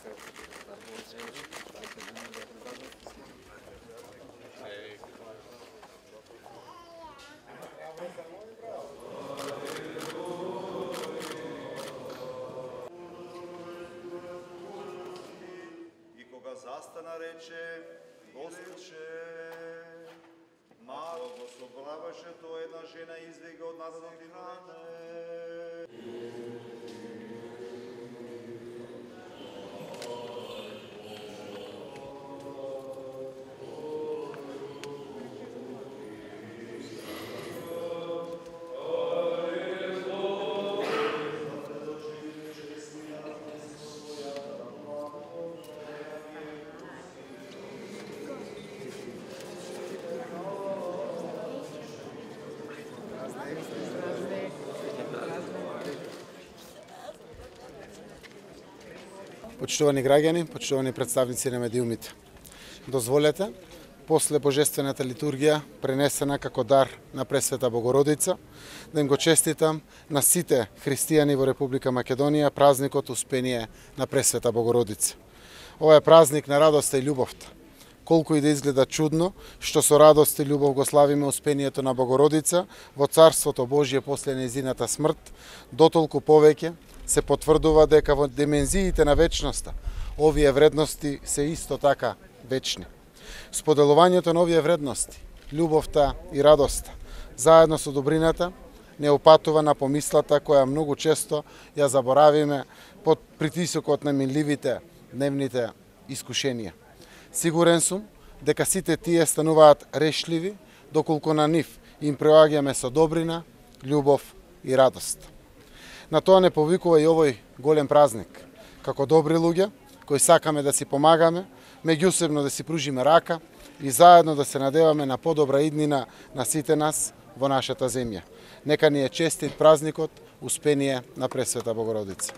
И кога застана рече, Господарше, мало го соглаваше, то една жена извига од народот и ране. Почитувани граѓани, почитувани представници на медиумите. Дозволете, после божествената литургија, пренесена како дар на Пресвета Богородица, да им го честитам на сите христијани во Република Македонија празникот Успение на Пресвета Богородица. Ова е празник на радоста и љубовта. Колку и да изгледа чудно, што со радост и љубов го славиме Успението на Богородица во Царството Божие после нејзината смрт, дотолку повеќе се потврдува дека во димензиите на вечноста овие вредности се исто така вечни. Споделувањето на овие вредности, љубовта и радоста, заедно со добрината, не опатува на помислата која многу често ја заборавиме под притисокот на минливите дневните искушенија. Сигурен сум дека сите тие стануваат решливи доколку на нив им прилагаме со добрина, љубов и радост. На тоа не повикува и овој голем празник. Како добри луѓе, кои сакаме да си помагаме, меѓусебно да си пружиме рака и заедно да се надеваме на подобра иднина на сите нас во нашата земја. Нека ни е честит празникот Успение на Пресвета Богородица.